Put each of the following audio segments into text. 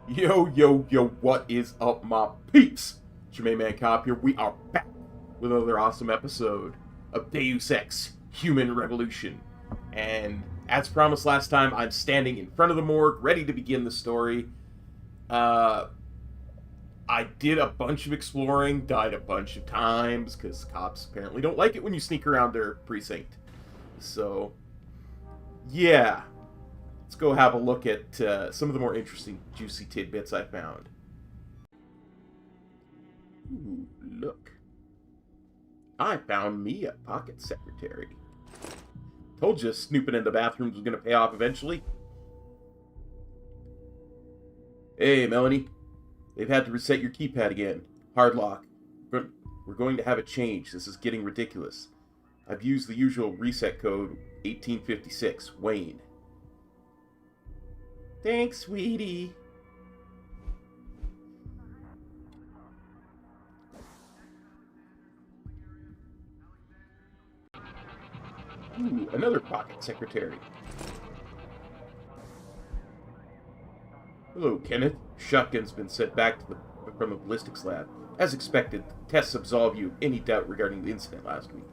Yo, yo, yo, what is up, my peeps? It's your main man Cop here. We are back with another awesome episode of Deus Ex Human Revolution. And as promised last time, I'm standing in front of the morgue, ready to begin the story. I did a bunch of exploring, died a bunch of times, because cops apparently don't like it when you sneak around their precinct. So, yeah. Let's go have a look at some of the more interesting, juicy tidbits I found. Ooh, look. I found me a pocket secretary. Told you snooping in the bathrooms was going to pay off eventually. Hey, Melanie. They've had to reset your keypad again. Hard lock. We're going to have a change. This is getting ridiculous. I've used the usual reset code, 1856, Wayne. Thanks, sweetie. Ooh, another pocket secretary. Hello, Kenneth. Shotgun's been sent back from the ballistics lab. As expected, the tests absolve you of any doubt regarding the incident last week.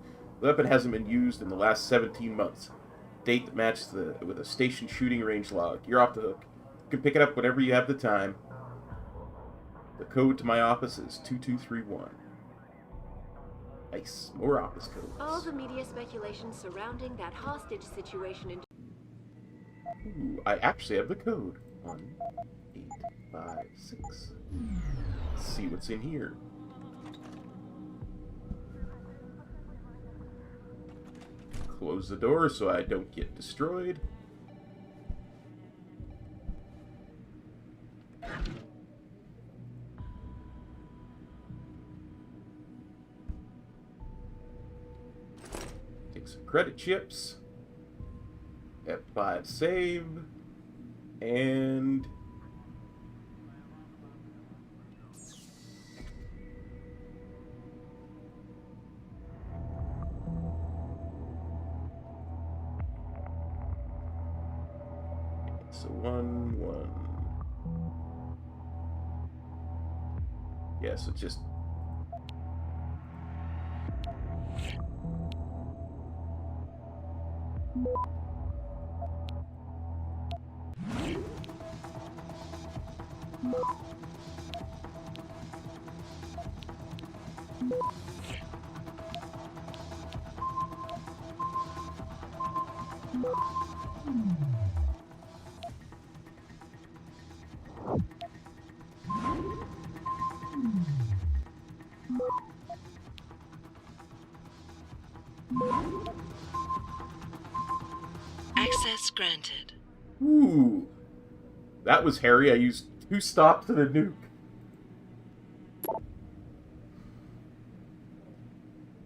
The weapon hasn't been used in the last 17 months. Date that matches with a station shooting range log. You're off the hook. You can pick it up whenever you have the time. The code to my office is 2231. Nice. More office codes. All the media speculation surrounding that hostage situation in... Ooh, I actually have the code. 1856. Let's see what's in here. Close the door so I don't get destroyed. Take some credit chips. F5 save. And... so one. Yeah, so just... Access granted. Ooh. That was hairy. I used 2 stops and a nuke.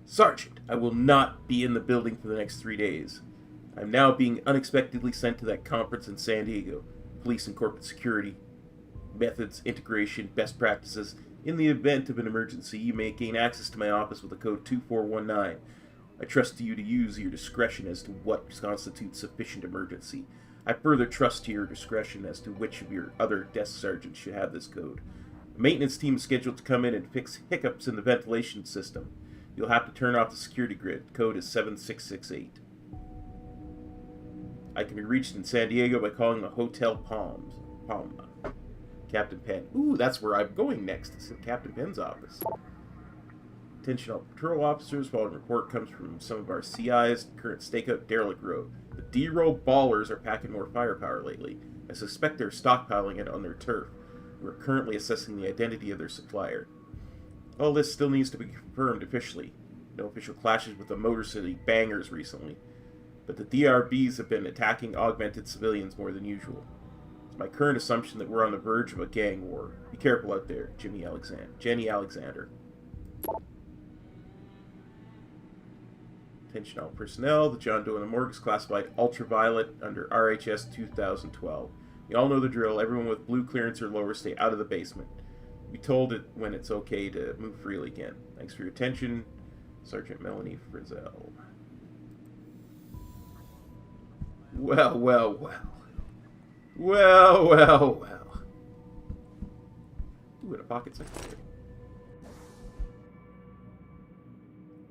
Sergeant, I will not be in the building for the next 3 days. I'm now being unexpectedly sent to that conference in San Diego. Police and corporate security. Methods, integration, best practices. In the event of an emergency, you may gain access to my office with the code 2419. I trust you to use your discretion as to what constitutes sufficient emergency. I further trust to your discretion as to which of your other desk sergeants should have this code. The maintenance team is scheduled to come in and fix hiccups in the ventilation system. You'll have to turn off the security grid. Code is 7668. I can be reached in San Diego by calling the Hotel Palma. Captain Penn. Ooh, that's where I'm going next. It's in Captain Penn's office. Attention all patrol officers. Following report comes from some of our CIs. Current stakeout derelict road. The D-row ballers are packing more firepower lately. I suspect they're stockpiling it on their turf. We're currently assessing the identity of their supplier. All this still needs to be confirmed officially. No official clashes with the Motor City bangers recently. But the DRBs have been attacking augmented civilians more than usual. It's my current assumption that we're on the verge of a gang war. Be careful out there, Jenny Alexander. Attention all personnel. The John Doe in the morgue is classified ultraviolet under RHS 2012. You all know the drill. Everyone with blue clearance or lower stay out of the basement. Be told it when it's okay to move freely again. Thanks for your attention, Sergeant Melanie Frizzell. Well. pocket secretary.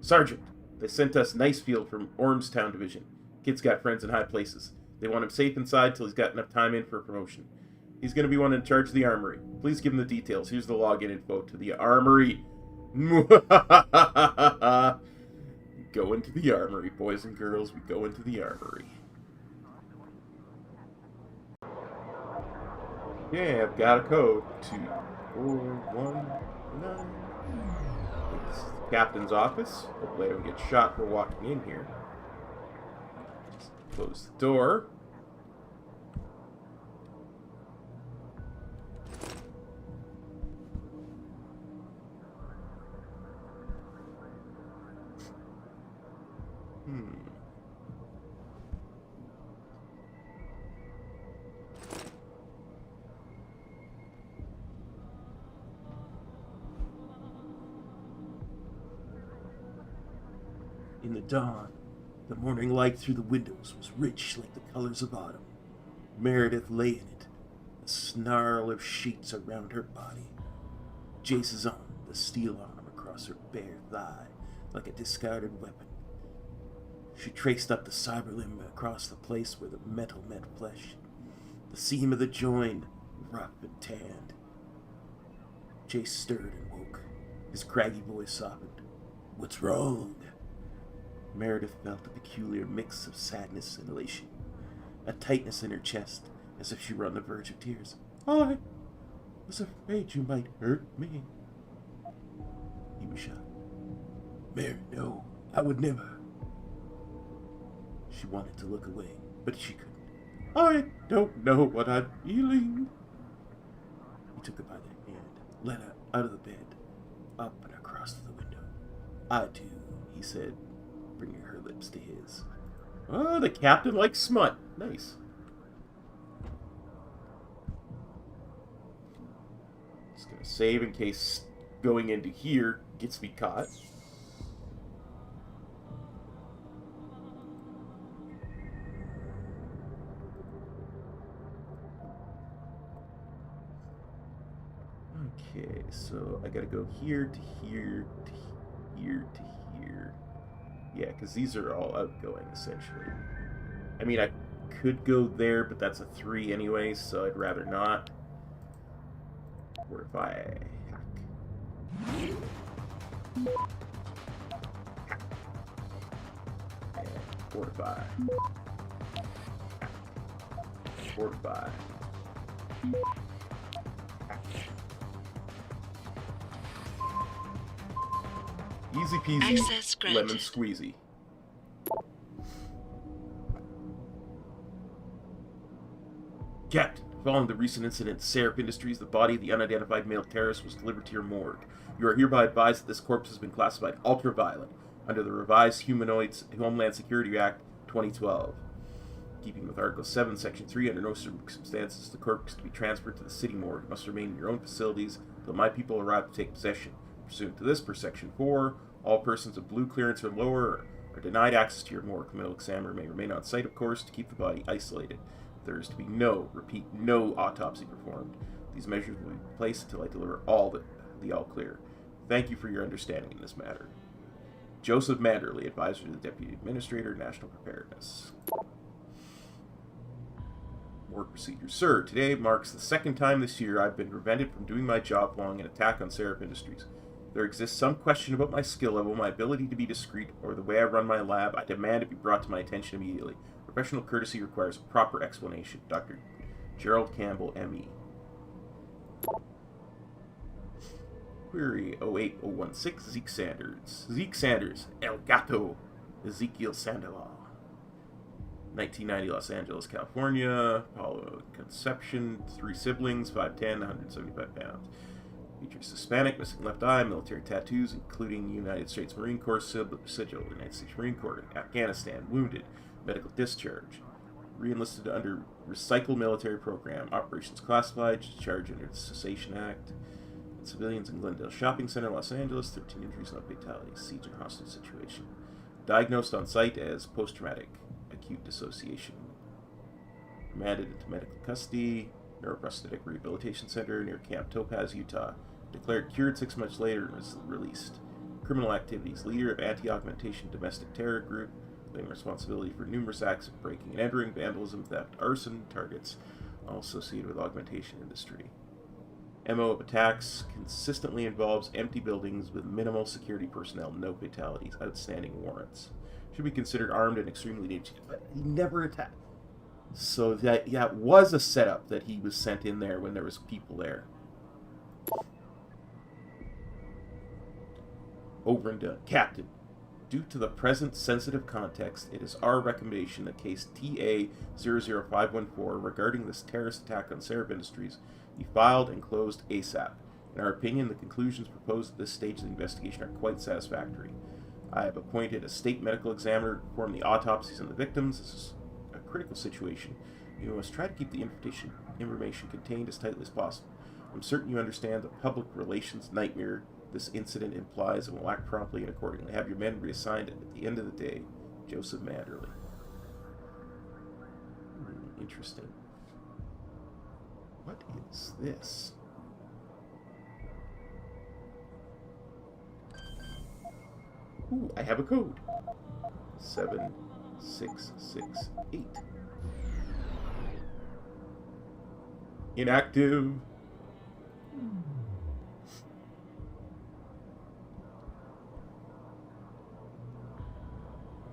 Sergeant, they sent us Nicefield from Ormstown Division. Kid's got friends in high places. They want him safe inside till he's got enough time in for a promotion. He's going to be one in charge of the armory. Please give him the details. Here's the login info to the armory. Go into the armory, boys and girls. We go into the armory. Yeah, I've got a code. 2419. It's the captain's office. Hopefully I don't get shot for walking in here. Just close the door. In the dawn, the morning light through the windows was rich like the colors of autumn. Meredith lay in it, a snarl of sheets around her body. Jace's arm, the steel arm across her bare thigh, like a discarded weapon. She traced up the cyber limb across the place where the metal met flesh. The seam of the joint, rough and tanned. Jace stirred and woke. His craggy voice softened. "What's wrong?" Meredith felt a peculiar mix of sadness and elation, a tightness in her chest, as if she were on the verge of tears. "I was afraid you might hurt me." He was shocked. "Mary, no, I would never." She wanted to look away, but she couldn't. "I don't know what I'm feeling." He took her by the hand, led her out of the bed, up and across to the window. "I do," he said, bringing her lips to his. Oh, the captain likes smut. Nice. Just gonna save in case going into here gets me caught. Okay, so I gotta go here to here to here to here. Yeah, because these are all outgoing, essentially. I mean, I could go there, but that's a 3 anyway, so I'd rather not. What if I hack? And fortify. Fortify. Easy peasy, lemon squeezy. Captain, following the recent incident at Seraph Industries, the body of the unidentified male terrorist was delivered to your morgue. You are hereby advised that this corpse has been classified ultra-violent under the revised Humanoids Homeland Security Act 2012. Keeping with Article 7, Section 3, under no circumstances is the corpse to be transferred to the city morgue. It must remain in your own facilities until my people arrive to take possession. Pursuant to this, per Section 4, all persons of blue clearance or lower are denied access to your morgue. The medical examiner may remain on site, of course, to keep the body isolated. There is to be no autopsy performed. These measures will be placed until I deliver the all clear. Thank you for your understanding in this matter. Joseph Manderley, Advisor to the Deputy Administrator, National Preparedness. Work procedures. Sir, today marks the second time this year I've been prevented from doing my job following an attack on Seraph Industries. There exists some question about my skill level, my ability to be discreet, or the way I run my lab. I demand it be brought to my attention immediately. Professional courtesy requires a proper explanation. Dr. Gerald Campbell, M.E. Query 08016, Zeke Sanders. Zeke Sanders, El Gato, Ezekiel Sandoval. 1990, Los Angeles, California. Apollo conception, 3 siblings, 5'10", 175 pounds. Features Hispanic, missing left eye, military tattoos, including United States Marine Corps sigil, United States Marine Corps, Afghanistan, wounded, medical discharge. Re-enlisted under Recycle Military Program, operations classified, discharge under the Cessation Act. Civilians in Glendale Shopping Center, Los Angeles, 13 injuries, no fatalities, siege and hostage situation. Diagnosed on site as post-traumatic acute dissociation. Remanded into medical custody, Neuroprosthetic Rehabilitation Center near Camp Topaz, Utah. Declared cured 6 months later and was released. Criminal activities. Leader of anti-augmentation domestic terror group, claiming responsibility for numerous acts of breaking and entering, vandalism, theft, arson, targets, all associated with augmentation industry. MO of attacks consistently involves empty buildings with minimal security personnel, no fatalities, outstanding warrants. Should be considered armed and extremely dangerous. But he never attacked. So that, yeah, it was a setup that he was sent in there when there was people there. Over and done. Captain, due to the present sensitive context, it is our recommendation that case TA-00514 regarding this terrorist attack on Seraph Industries be filed and closed ASAP. In our opinion, the conclusions proposed at this stage of the investigation are quite satisfactory. I have appointed a state medical examiner to perform the autopsies on the victims. This is a critical situation. You must try to keep the information contained as tightly as possible. I'm certain you understand the public relations nightmare this incident implies and will act promptly and accordingly. Have your men reassigned at the end of the day. Joseph Manderley. Interesting. What is this? Ooh, I have a code. 7668. Inactive.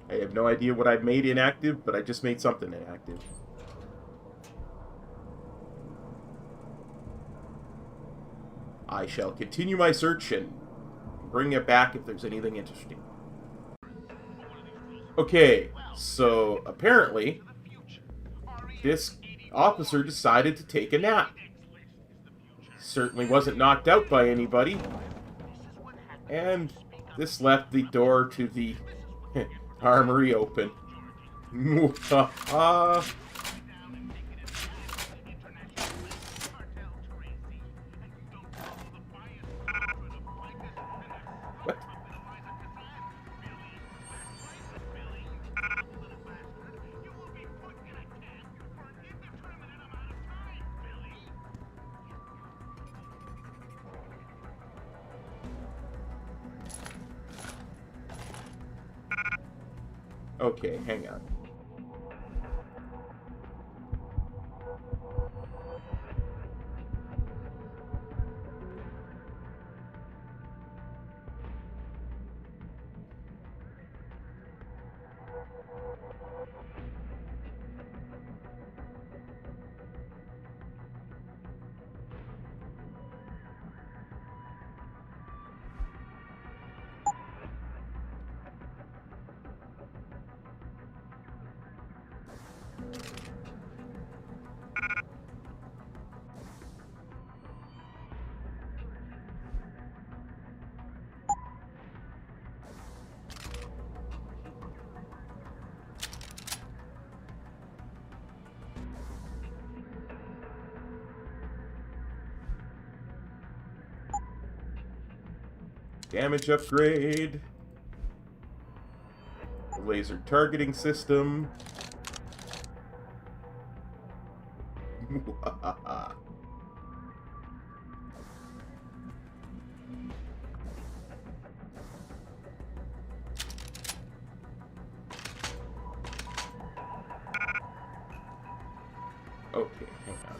I have no idea what I've made inactive, but I just made something inactive. I shall continue my search and bring it back if there's anything interesting. Okay, so apparently this officer decided to take a nap. Certainly wasn't knocked out by anybody. And this left the door to the armory open. Okay, hang on. Damage upgrade. Laser targeting system. Okay, hang on.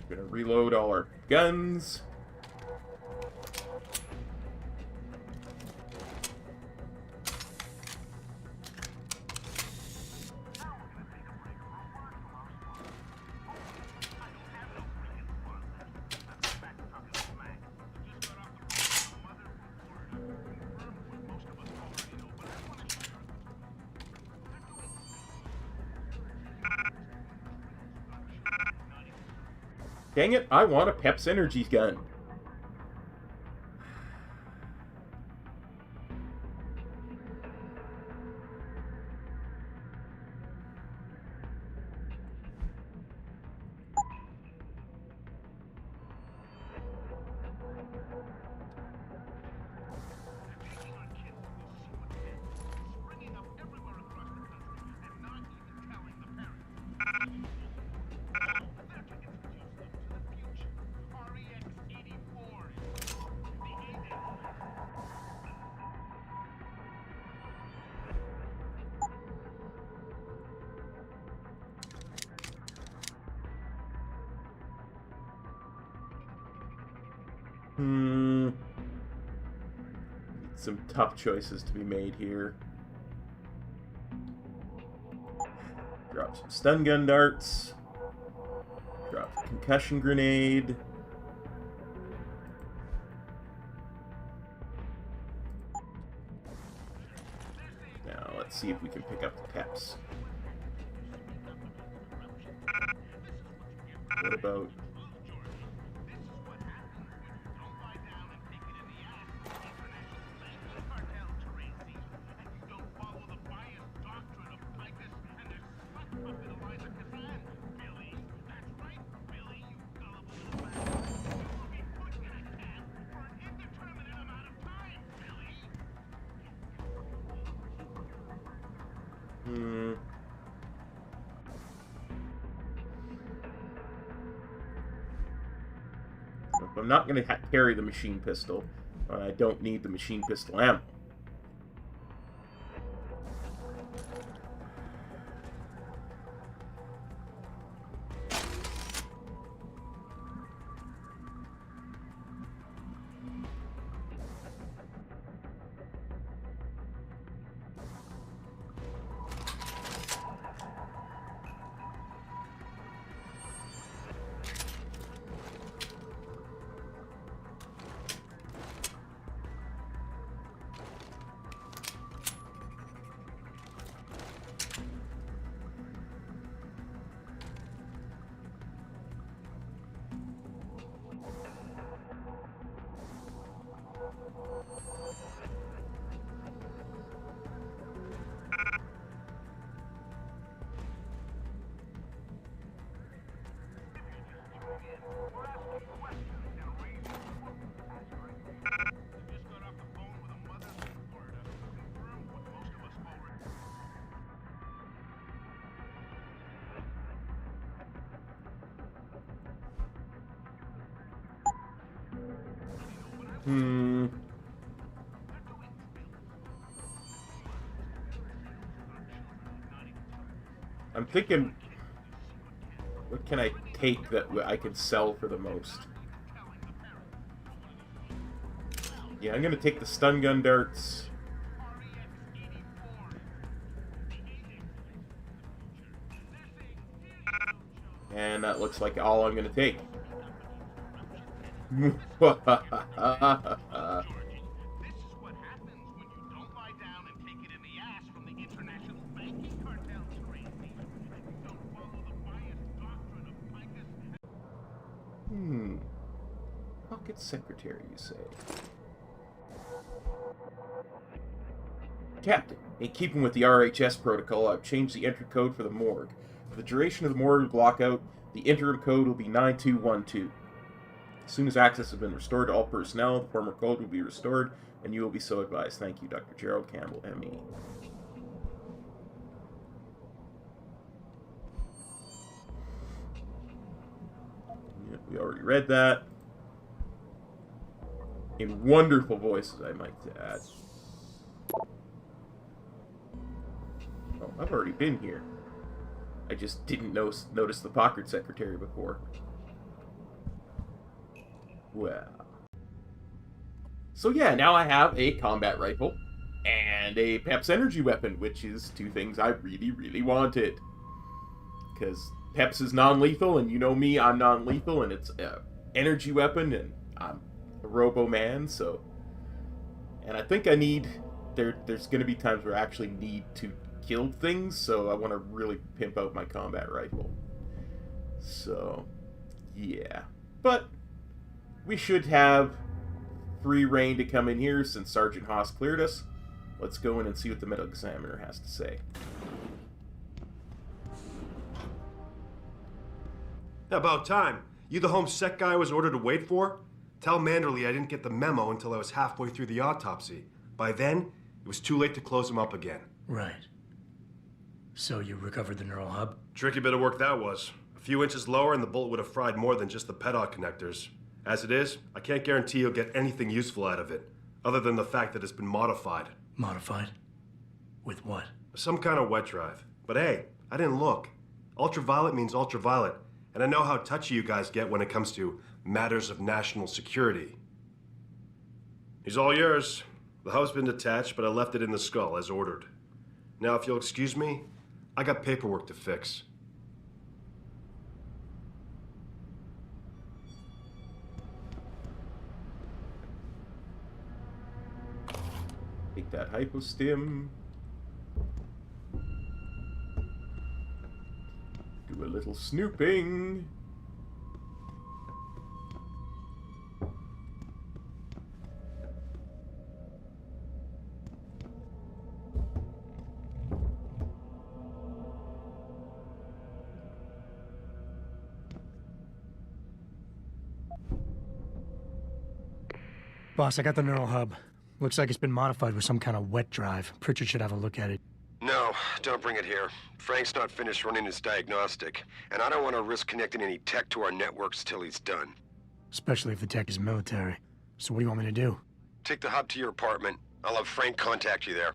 Gonna reload all our guns. Dang it, I want a Pep's Energy gun. Some tough choices to be made here. Drop some stun gun darts. Drop a concussion grenade. Now let's see if we can pick up the peps. What about... I'm not going to carry the machine pistol. I don't need the machine pistol ammo. I'm thinking, what can I take that I can sell for the most? Yeah, I'm gonna take the stun gun darts. And that looks like all I'm gonna take. Pocket secretary, you say? Captain, in keeping with the RHS protocol, I've changed the entry code for the morgue. For the duration of the morgue lockout, the interim code will be 9212. As soon as access has been restored to all personnel, the former code will be restored, and you will be so advised. Thank you, Dr. Gerald Campbell, M.E. Yeah, we already read that. In wonderful voices, I might add. Oh, I've already been here. I just didn't notice the pocket secretary before. Well. So yeah, now I have a combat rifle and a PEP's energy weapon, which is two things I really, really wanted. Because PEP's is non-lethal, and you know me, I'm non-lethal, and it's an energy weapon, and I'm a robo-man, so... And I think I need... There's going to be times where I actually need to kill things, so I want to really pimp out my combat rifle. So, yeah. But we should have free reign to come in here since Sergeant Haas cleared us. Let's go in and see what the medical examiner has to say. About time. You the home sec guy I was ordered to wait for? Tell Manderley I didn't get the memo until I was halfway through the autopsy. By then, it was too late to close him up again. Right. So you recovered the neural hub? Tricky bit of work that was. A few inches lower and the bullet would have fried more than just the pedal connectors. As it is, I can't guarantee you'll get anything useful out of it, other than the fact that it's been modified. Modified? With what? Some kind of wet drive. But hey, I didn't look. Ultraviolet means ultraviolet, and I know how touchy you guys get when it comes to matters of national security. He's all yours. The hub's been detached, but I left it in the skull, as ordered. Now, if you'll excuse me, I got paperwork to fix. Take that hypostim. Do a little snooping. Boss, I got the neural hub. Looks like it's been modified with some kind of wet drive. Pritchard should have a look at it. No, don't bring it here. Frank's not finished running his diagnostic, and I don't want to risk connecting any tech to our networks till he's done. Especially if the tech is military. So what do you want me to do? Take the hub to your apartment. I'll have Frank contact you there.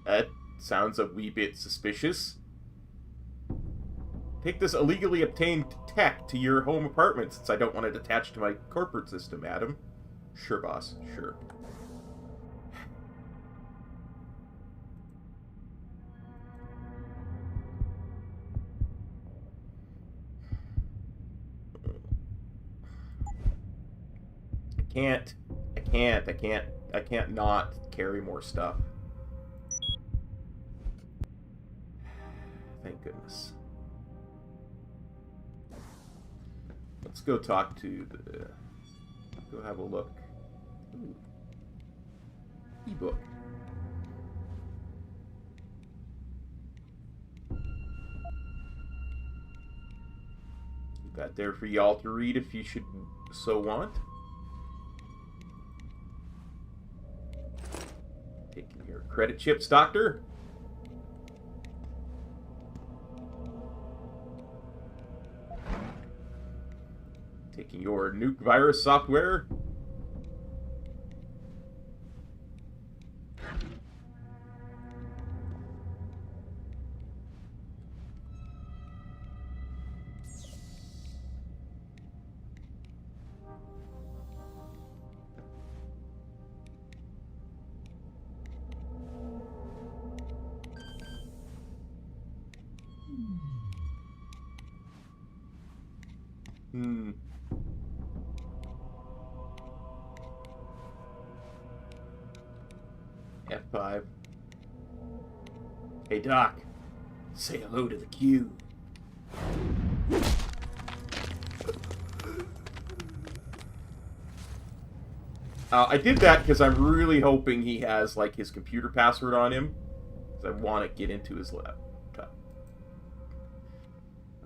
That sounds a wee bit suspicious. Take this illegally obtained tech to your home apartment since I don't want it attached to my corporate system, Adam. Sure, boss. Sure. I can't not carry more stuff. Thank goodness. Let's go talk to the... Go have a look. Ooh. Ebook. Got there for y'all to read if you should so want. Taking your credit chips, Doctor. Taking your nuke virus software. F5. Hey, Doc. Say hello to the Q. I did that because I'm really hoping he has, like, his computer password on him. Because I want to get into his laptop.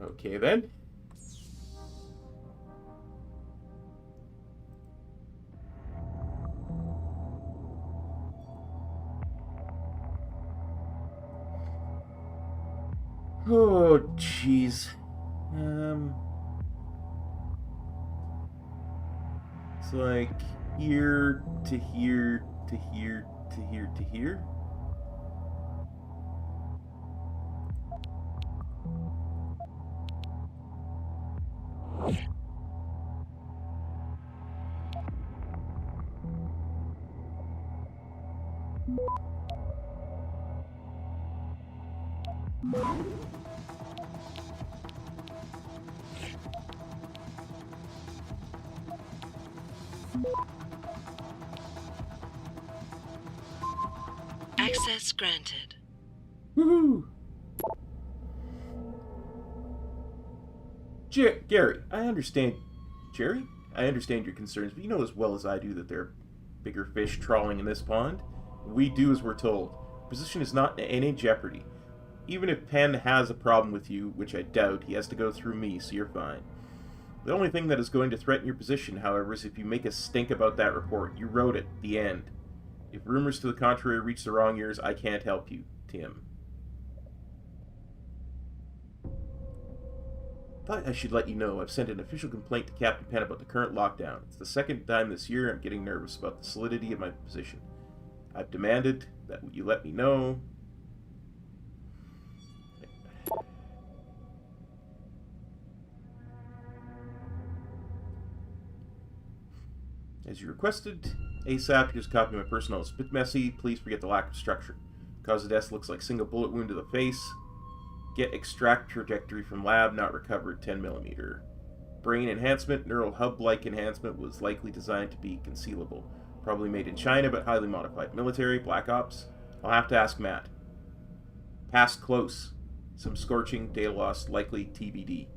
Okay, then. Oh, jeez. It's like here to here to here to here to here. Access granted. Woohoo! Gary, I understand. Jerry? I understand your concerns, but you know as well as I do that there are bigger fish trawling in this pond. We do as we're told. Your position is not in any jeopardy. Even if Penn has a problem with you, which I doubt, he has to go through me, so you're fine. The only thing that is going to threaten your position, however, is if you make a stink about that report. You wrote it. The end. If rumors to the contrary reach the wrong ears, I can't help you, Tim. Thought I should let you know I've sent an official complaint to Captain Penn about the current lockdown. It's the second time this year I'm getting nervous about the solidity of my position. I've demanded that you let me know. As you requested, ASAP, here's a copy of my personal. It's a bit messy. Please forget the lack of structure. Cause of death looks like single bullet wound to the face. Get extract trajectory from lab, not recovered, 10mm. Brain enhancement, neural hub-like enhancement was likely designed to be concealable. Probably made in China, but highly modified. Military, Black Ops. I'll have to ask Matt. Passed close. Some scorching, data loss, likely TBD.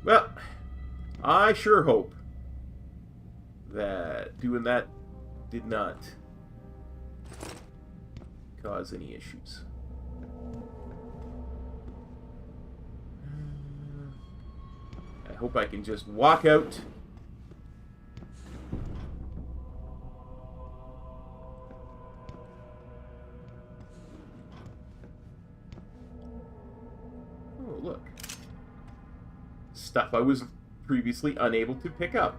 Well, I sure hope that doing that did not cause any issues. I hope I can just walk out. Oh, look. Stuff I was previously unable to pick up.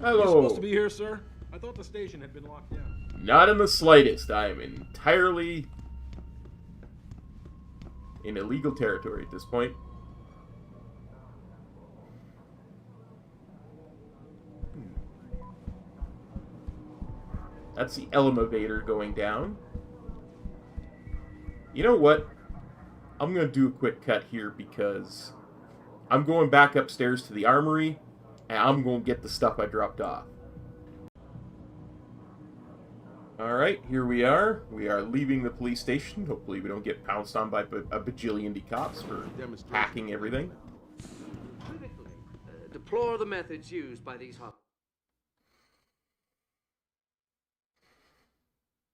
Hello. You're supposed to be here, sir? I thought the station had been locked down. Not in the slightest. I am entirely in illegal territory at this point. That's the elevator going down. You know what? I'm going to do a quick cut here because I'm going back upstairs to the armory and I'm going to get the stuff I dropped off. Alright, here we are. We are leaving the police station. Hopefully we don't get pounced on by a bajillion cops for hacking everything. Critically, deplore the methods used by these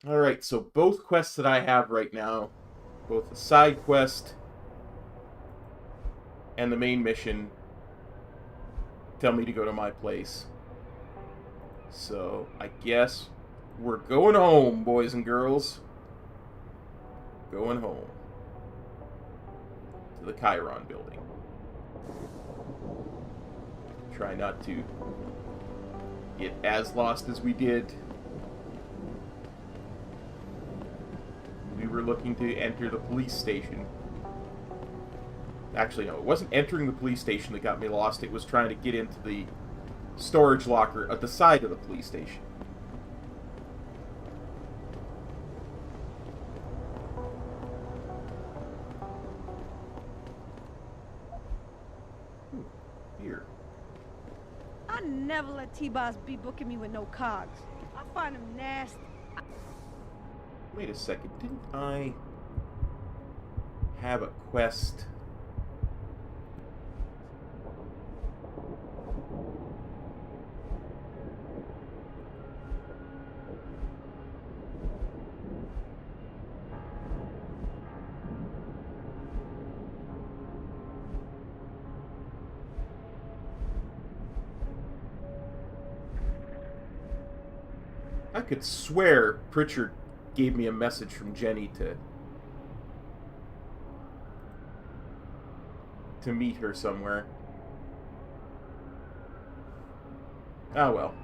Alright, so both quests that I have right now, both the side quest and the main mission, tell me to go to my place. So, I guess we're going home, boys and girls. Going home. To the Chiron building. Try not to get as lost as we did. We were looking to enter the police station. Actually, no, it wasn't entering the police station that got me lost. It was trying to get into the storage locker at the side of the police station. Here. I never let T-Boss be booking me with no cogs. I find him nasty. Wait a second, didn't I have a quest? I could swear Pritchard gave me a message from Jenny to meet her somewhere. Oh well.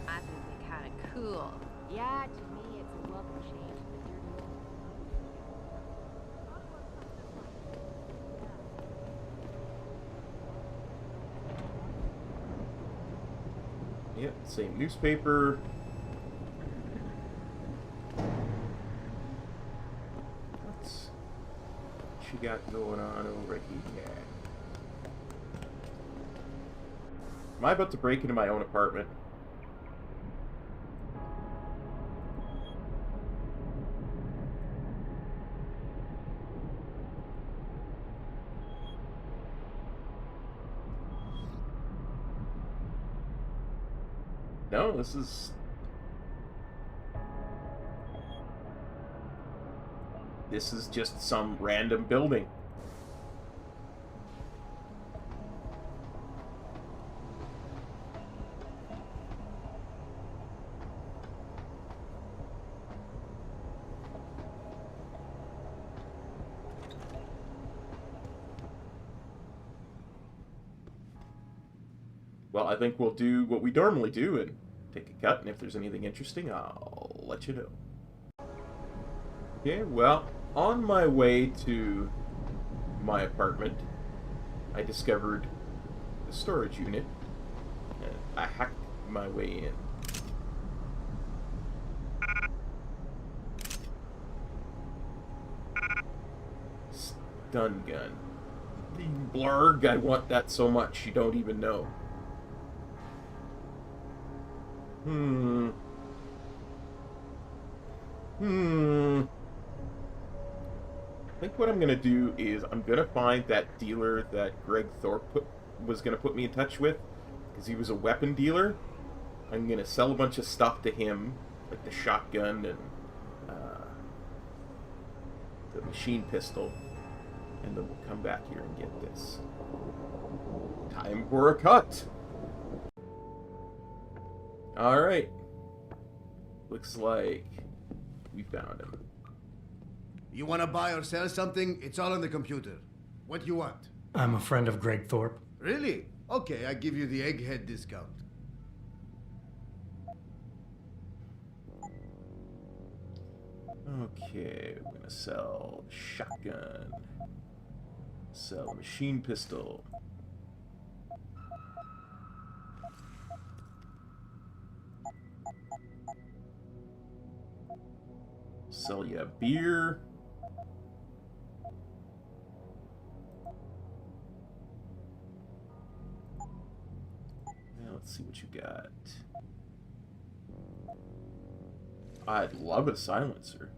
I think they're kind of cool. Yeah, to me it's a welcome change from the dirty old. Yep, same newspaper. What you got going on over here? Am I about to break into my own apartment? No, this is just some random building. well, I think we'll do what we normally do and take a cut, and if there's anything interesting, I'll let you know. Okay, well, on my way to my apartment, I discovered the storage unit, and I hacked my way in. Stun gun. Blarg, I want that so much, you don't even know. I think what I'm going to do is I'm going to find that dealer that Greg Thorpe was going to put me in touch with, because he was a weapon dealer. I'm going to sell a bunch of stuff to him, like the shotgun and the machine pistol, and then we'll come back here and get this. Time for a cut! Alright. Looks like we found him. You want to buy or sell something? It's all on the computer. What you want? I'm a friend of Greg Thorpe. Really? Okay, I give you the egghead discount. Okay, we're gonna sell shotgun. Sell machine pistol. Sell you a beer. Now let's see what you got. I'd love a silencer.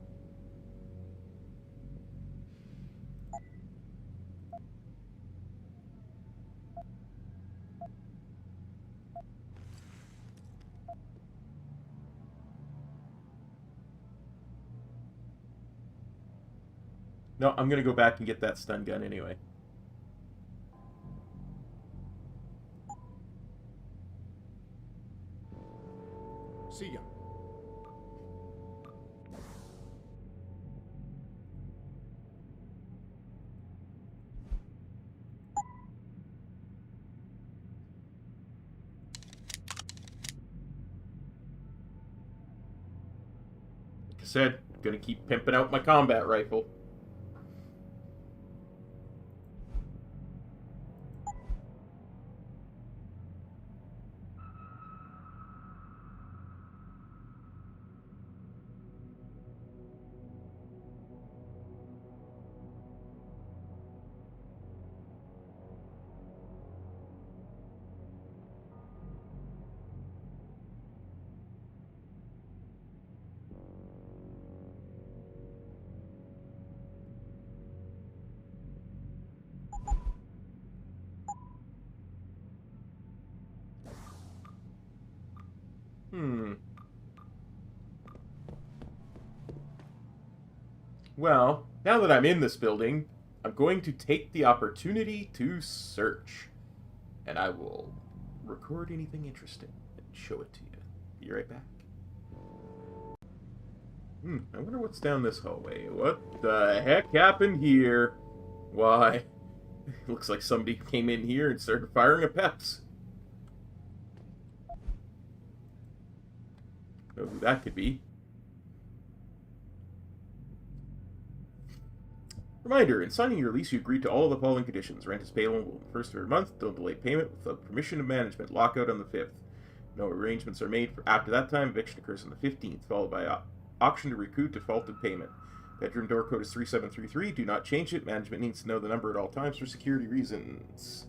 No, I'm gonna go back and get that stun gun anyway. See ya. Like I said, gonna keep pimping out my combat rifle. Well, now that I'm in this building, I'm going to take the opportunity to search. And I will record anything interesting and show it to you. Be right back. I wonder what's down this hallway. What the heck happened here? Why, it looks like somebody came in here and started firing a peps. Know who that could be. Reminder, in signing your lease, you agreed to all of the following conditions. Rent is payable first of every month. Don't delay payment without permission of management. Lockout on the 5th. No arrangements are made for after that time. Eviction occurs on the 15th, followed by auction to recoup defaulted payment. Bedroom door code is 3733. Do not change it. Management needs to know the number at all times for security reasons.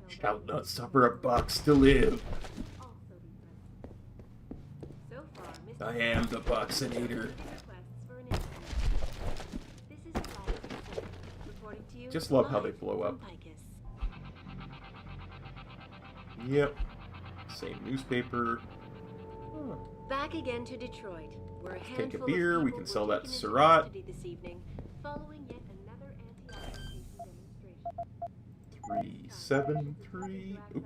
Shall not suffer a box to live. I am the boxinator. Just love how they blow up. Yep. Same newspaper. Back again to Detroit. We're a Take a handful beer. of We people can sell we're that to taking into Surratt. custody this evening. Following yet another anti-occupation demonstration. 373. Oop.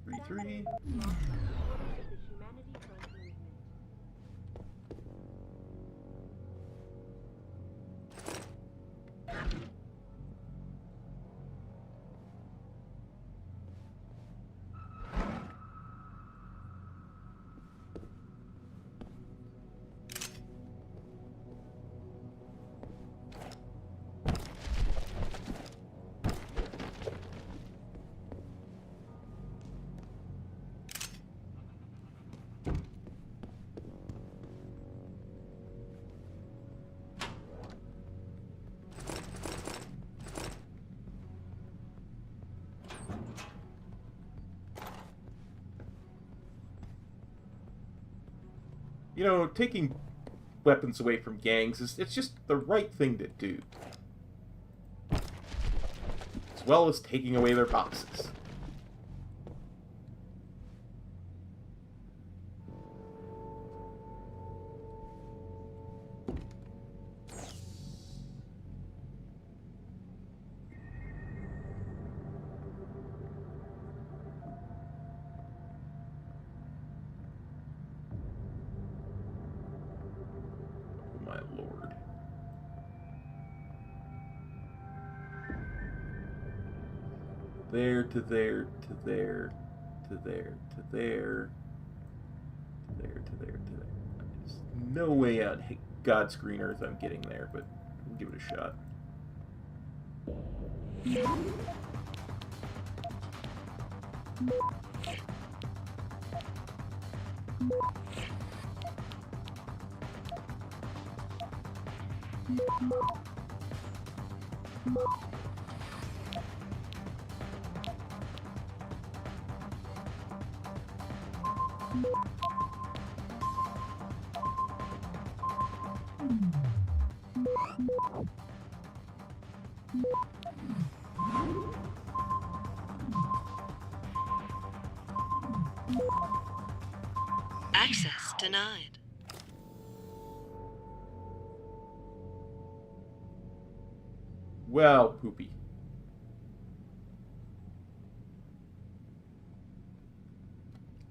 33. You know, taking weapons away from gangs it's just the right thing to do. As well as taking away their boxes. My lord. There to there to there to there to there to there to there to there. There's no way on God's green earth I'm getting there, but we'll give it a shot. Access denied. Well, poopy.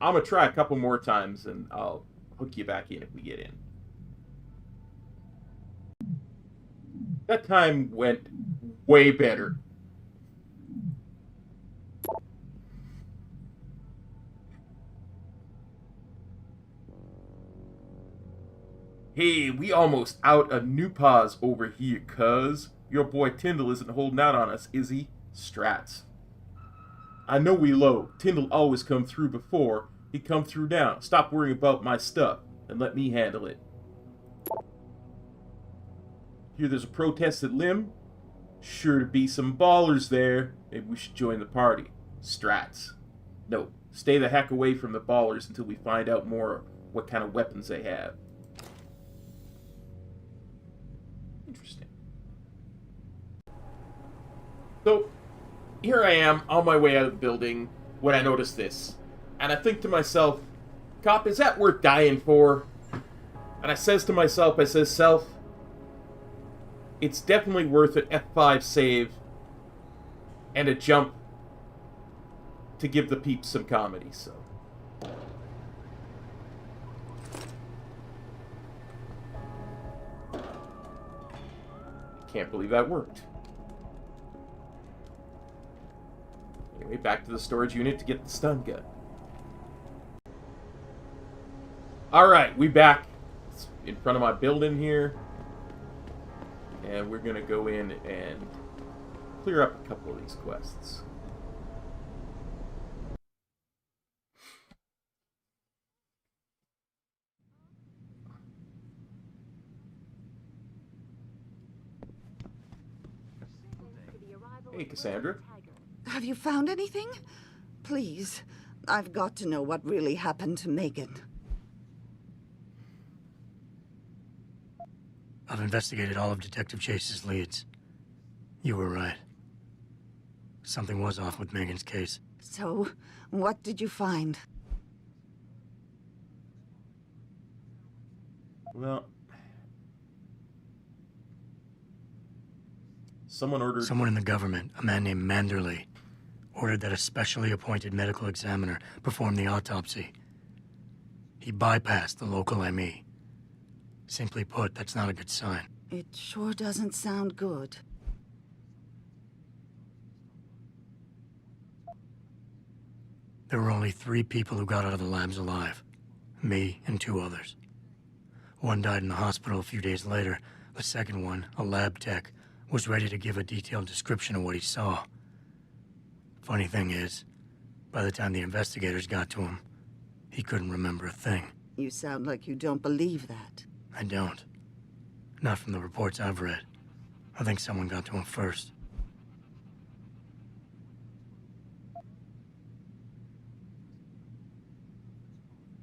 I'm gonna try a couple more times and I'll hook you back in if we get in. That time went way better. Hey, we almost out a new pause over here, cuz. Your boy Tyndall isn't holding out on us, is he? Strats. I know we low. Tyndall always come through before. He come through now. Stop worrying about my stuff and let me handle it. Hear there's a protest at Lim? Sure to be some ballers there. Maybe we should join the party. Strats. No, stay the heck away from the ballers until we find out more what kind of weapons they have. Interesting. So, here I am on my way out of the building when I notice this. And I think to myself, cop, is that worth dying for? And I says to myself, I says, self, it's definitely worth an F5 save and a jump to give the peeps some comedy, so. Can't believe that worked. Anyway, back to the storage unit to get the stun gun. Alright, we back. It's in front of my building here. And we're going to go in and clear up a couple of these quests. Hey, Cassandra. Have you found anything? Please, I've got to know what really happened to Megan. I've investigated all of Detective Chase's leads. You were right. Something was off with Megan's case. So, what did you find? Well, Someone ordered... Someone in the government, a man named Manderley, ordered that a specially appointed medical examiner perform the autopsy. He bypassed the local ME. Simply put, that's not a good sign. It sure doesn't sound good. There were only 3 people who got out of the labs alive. Me and 2 others. One died in the hospital a few days later. The second one, a lab tech, was ready to give a detailed description of what he saw. Funny thing is, by the time the investigators got to him, he couldn't remember a thing. You sound like you don't believe that. I don't. Not from the reports I've read. I think someone got to him first.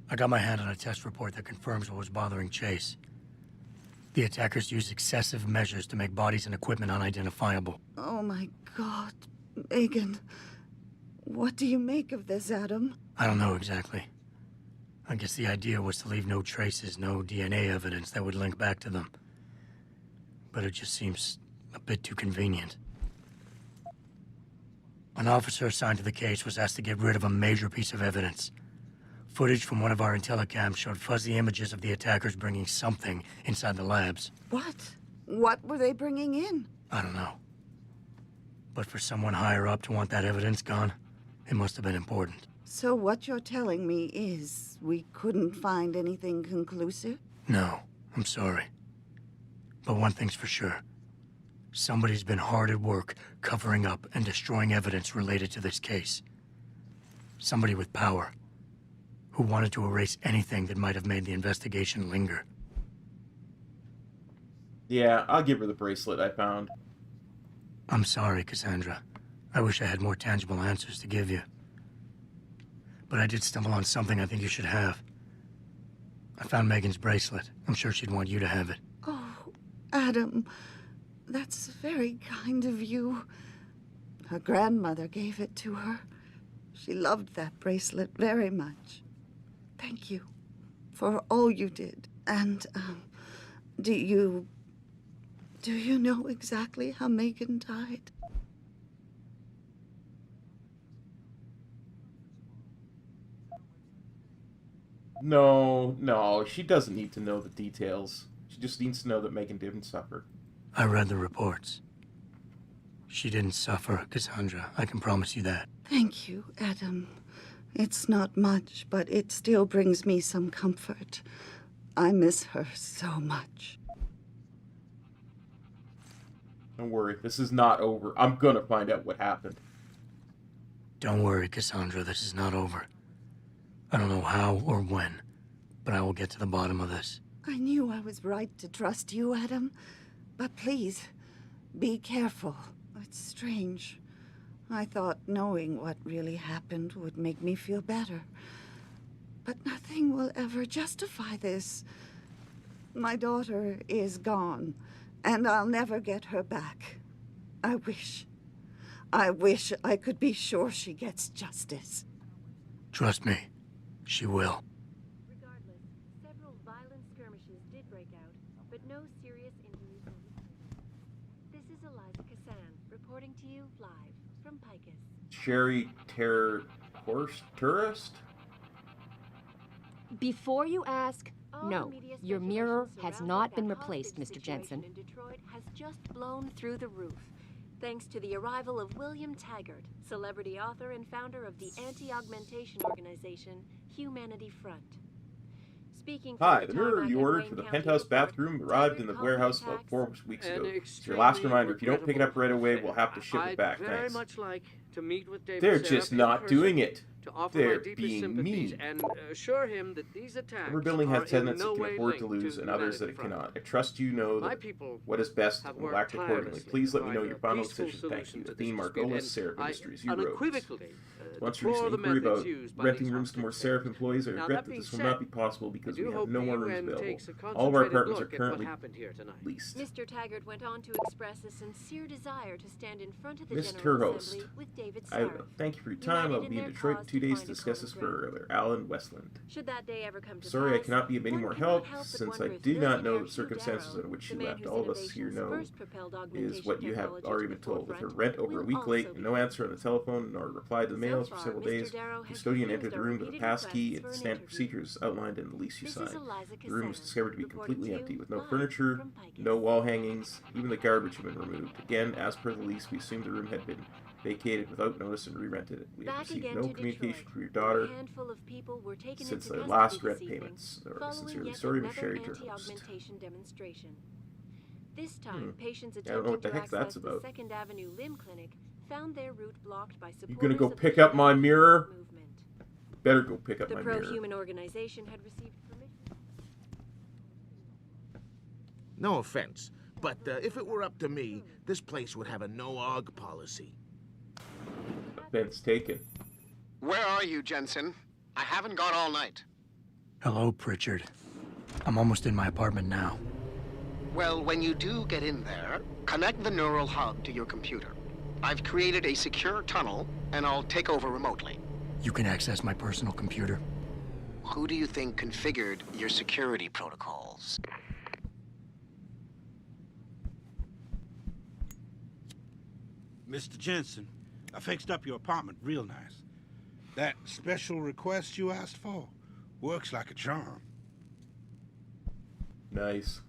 I got my hand on a test report that confirms what was bothering Chase. The attackers used excessive measures to make bodies and equipment unidentifiable. Oh my God, Megan. What do you make of this, Adam? I don't know exactly. I guess the idea was to leave no traces, no DNA evidence that would link back to them. But it just seems a bit too convenient. An officer assigned to the case was asked to get rid of a major piece of evidence. Footage from one of our intellicams showed fuzzy images of the attackers bringing something inside the labs. What? What were they bringing in? I don't know. But for someone higher up to want that evidence gone, it must have been important. So what you're telling me is we couldn't find anything conclusive? No, I'm sorry. But one thing's for sure. Somebody's been hard at work covering up and destroying evidence related to this case. Somebody with power, who wanted to erase anything that might have made the investigation linger. Yeah, I'll give her the bracelet I found. I'm sorry, Cassandra. I wish I had more tangible answers to give you. But I did stumble on something I think you should have. I found Megan's bracelet. I'm sure she'd want you to have it. Oh, Adam, that's very kind of you. Her grandmother gave it to her. She loved that bracelet very much. Thank you for all you did. And, do you know exactly how Megan died? No, she doesn't need to know the details. She just needs to know that Megan didn't suffer. I read the reports. She didn't suffer, Cassandra. I can promise you that. Thank you, Adam. It's not much, but it still brings me some comfort. I miss her so much. Don't worry, this is not over. I'm gonna find out what happened. Don't worry, Cassandra, this is not over. I don't know how or when, but I will get to the bottom of this. I knew I was right to trust you, Adam. But please, be careful. It's strange. I thought knowing what really happened would make me feel better. But nothing will ever justify this. My daughter is gone, and I'll never get her back. I wish I could be sure she gets justice. Trust me, she will. Regardless, several violent skirmishes did break out, but no serious injuries were reported. This is Eliza Cassan, reporting to you live from Picus. Sherry Tourist? Before you ask, no, your mirror has not been replaced, Mr. Jensen. In Detroit has just blown through the roof, thanks to the arrival of William Taggart, celebrity author and founder of the anti-augmentation organization Humanity Front. Speaking Hi, the mirror you ordered for the penthouse bathroom arrived in the warehouse about 4 weeks ago. It's your last reminder. If you don't pick it up right away, we'll have to ship it back. I'd very Thanks. much like to meet with David They're Seraph just in not person, doing it. to offer They're my deepest being sympathies mean. and assure him that these attacks Every building has are tenants in no it can way afford to linked lose and others that it Humanity Front. cannot. I trust you know My that people what is best have and will worked act accordingly. tirelessly Please to let me know find your a final peaceful decision. Thank solution you. to Athene this Margolis, dispute, Seraph and Industries. I You wrote. unequivocally Once deplore recently the inquiry methods about used by renting these rooms to more hostages. Seraph employees. I Now, regret that that being this will said, not be possible because I do we have hope no the more rooms UN available. takes a All of our concentrated apartments are look at what currently happened here tonight. leased. Mr. Taggart went on to express a sincere desire to stand in front of the Miss General Turhost. Assembly with David I Sarah. thank you for your time. I'll be in Detroit in 2 days to discuss this further. Alan Westland. Should that day ever come to Sorry, I pass, cannot be of any one more cannot help, help but since wonder I if do not know billionaire the circumstances Hugh under which she Darrow, left. the All man of us whose here know innovations first propelled is augmentation what you have technology already to been the told. With her forefront, rent over a will week late, also and no be answer on the telephone, nor reply to the mails for far, several Mr. days, Darrow the has custodian refused entered the our room with a repeated pass key requests and for the an standard interview. procedures outlined in the lease you Mrs. signed. Eliza The room was Cassan, discovered to be reporting completely to empty, you with no live furniture, from Pike. no wall hangings, even the garbage had been removed. Again, as per the lease, we assumed the room had been vacated without notice and re-rented it. We have Back received again no to communication Detroit, from your where daughter a handful of people were taken since into the custody last this rent evening, payments. following Sincerely yet sorry, Miss another Sherry, your host. anti-augmentation demonstration. This time, patients I don't know attempting what the to heck that's access the about. 2nd Avenue Limb Clinic found their route blocked by supporters You gonna go of the pick up my Humanity mirror? movement. Better go pick up The my mirror. pro-human organization had received permission. No offense, but if it were up to me, this place would have a no-aug policy. Offense taken. Where are you, Jensen? I haven't gone all night. Hello, Pritchard. I'm almost in my apartment now. Well, when you do get in there, connect the neural hub to your computer. I've created a secure tunnel, and I'll take over remotely. You can access my personal computer. Who do you think configured your security protocols? Mr. Jensen, I fixed up your apartment real nice. That special request you asked for works like a charm. Nice.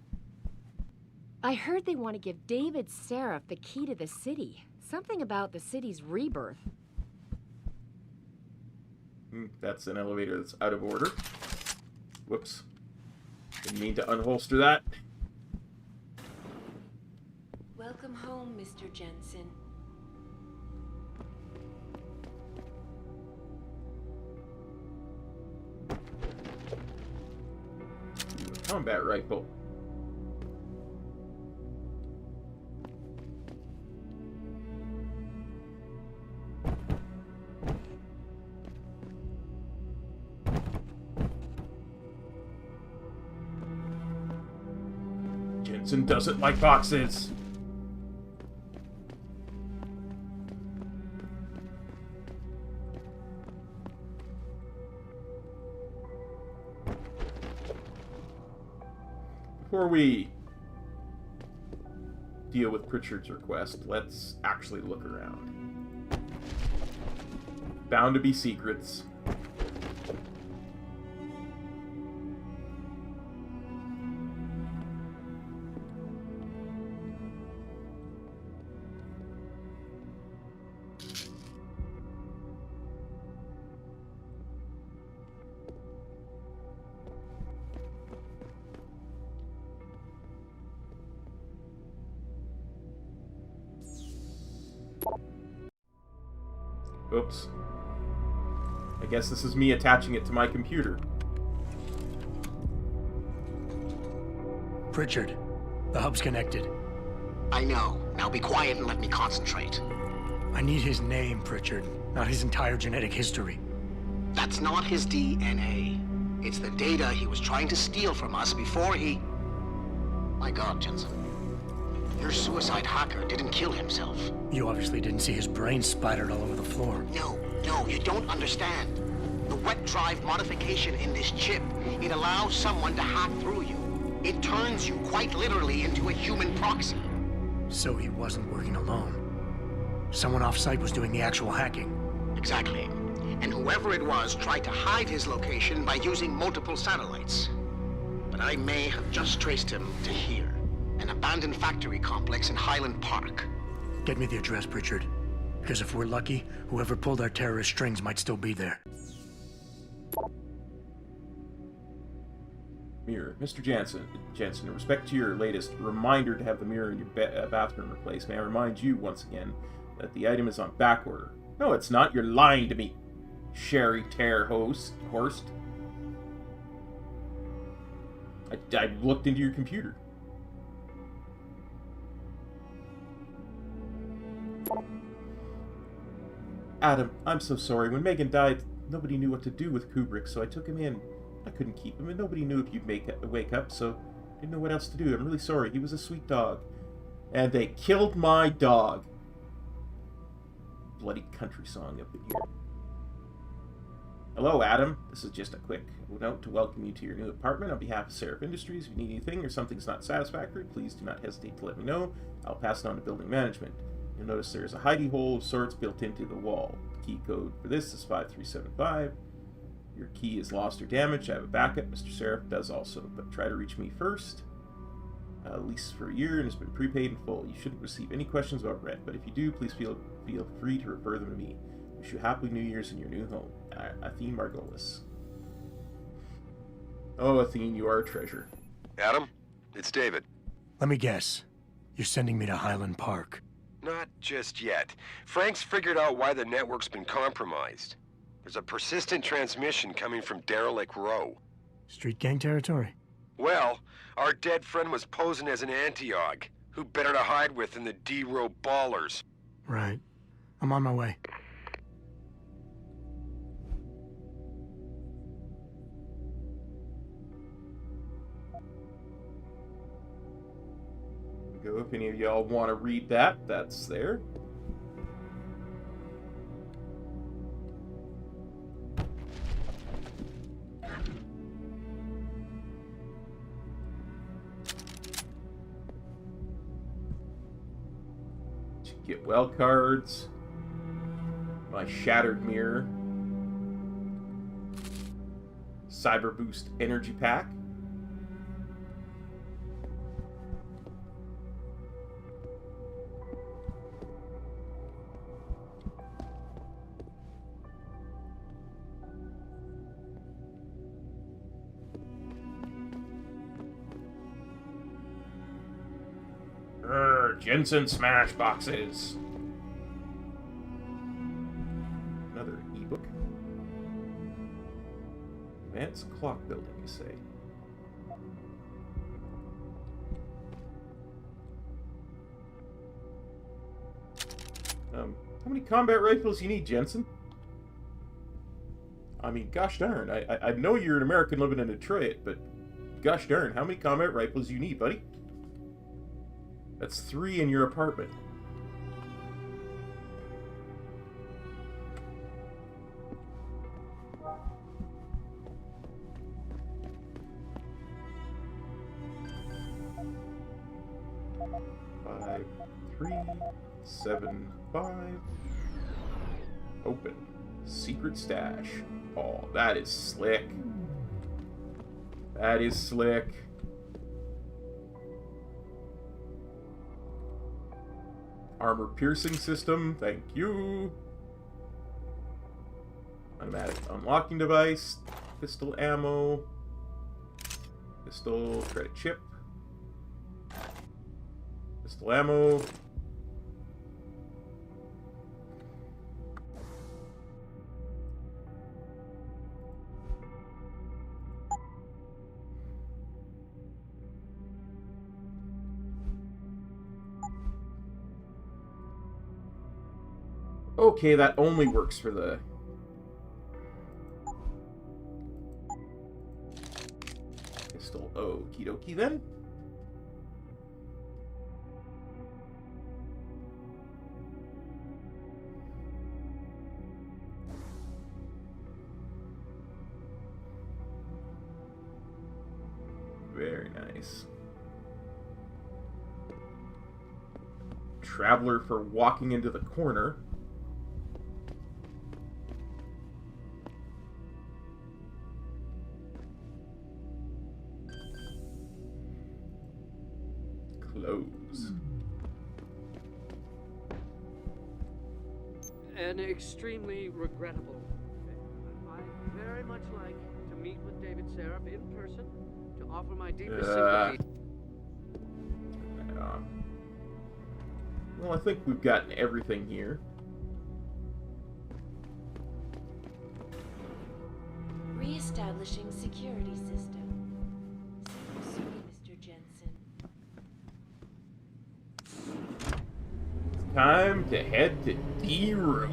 I heard they want to give David Seraph the key to the city. Something about the city's rebirth. That's an elevator that's out of order. Whoops. Didn't mean to unholster that. Welcome home, Mr. Jensen. Combat rifle. Jensen doesn't like boxes. Before we deal with Pritchard's request, let's actually look around. Bound to be secrets. Oops. I guess this is me attaching it to my computer. Pritchard, the hub's connected. I know. Now be quiet and let me concentrate. I need his name, Pritchard, not his entire genetic history. That's not his DNA. It's the data he was trying to steal from us before he... My God, Jensen. Your suicide hacker didn't kill himself. You obviously didn't see his brain splattered all over the floor. No, you don't understand. The wet drive modification in this chip, it allows someone to hack through you. It turns you quite literally into a human proxy. So he wasn't working alone. Someone off-site was doing the actual hacking. Exactly. And whoever it was tried to hide his location by using multiple satellites. But I may have just traced him to here, an abandoned factory complex in Highland Park. Get me the address, Pritchard. Because if we're lucky, whoever pulled our terrorist strings might still be there. Mirror. Mr. Jensen, in respect to your latest reminder to have the mirror in your bathroom replaced, may I remind you once again that the item is on back order. No, it's not. You're lying to me, Sherry Horst. I looked into your computer. Adam, I'm so sorry. When Megan died, nobody knew what to do with Kubrick, so I took him in. I couldn't keep him, and nobody knew if you'd wake up, so I didn't know what else to do. I'm really sorry. He was a sweet dog. And they killed my dog. bloody country song up in here. Hello, Adam. This is just a quick note to welcome you to your new apartment. On behalf of Seraph Industries, if you need anything or something's not satisfactory, please do not hesitate to let me know. I'll pass it on to building management. You'll notice there's a hidey hole of sorts built into the wall. The key code for this is 5375. Your key is lost or damaged. I have a backup. Mr. Seraph does also, but try to reach me first. Lease for a year and has been prepaid in full. You shouldn't receive any questions about rent, but if you do, please feel free to refer them to me. Wish you happy New Year's in your new home. Athene Margolis. Oh, Athene, you are a treasure. Adam, it's David. Let me guess. You're sending me to Highland Park. Not just yet. Frank's figured out why the network's been compromised. There's a persistent transmission coming from Derelict Row. Street gang territory? Well, our dead friend was posing as an Antiog. Who better to hide with than the D-Row ballers? Right. I'm on my way. Go if any of y'all want to read that, that's there. Get well cards. My shattered mirror. Cyber Boost energy pack. Jensen Smash boxes. Another ebook. Advanced clock building, you say? How many combat rifles you need, Jensen? I mean, gosh darn, I know you're an American living in Detroit, but gosh darn, how many combat rifles you need, buddy? That's 3 in your apartment. Five, 3, 7, 5. Open. Secret stash. Oh, that is slick. That is slick. Armor piercing system, thank you. Automatic unlocking device, pistol ammo, pistol credit chip, pistol ammo. Okay, that only works for the... pistol. Okie dokie then. Very nice. Traveler for walking into the corner. Close. And extremely regrettable. I'd very much like to meet with David Seraph in person to offer my deepest sympathy. Turn that on. Well, I think we've gotten everything here. Re-establishing security system. Sorry, Mr. Jensen. Time to head to D-Row.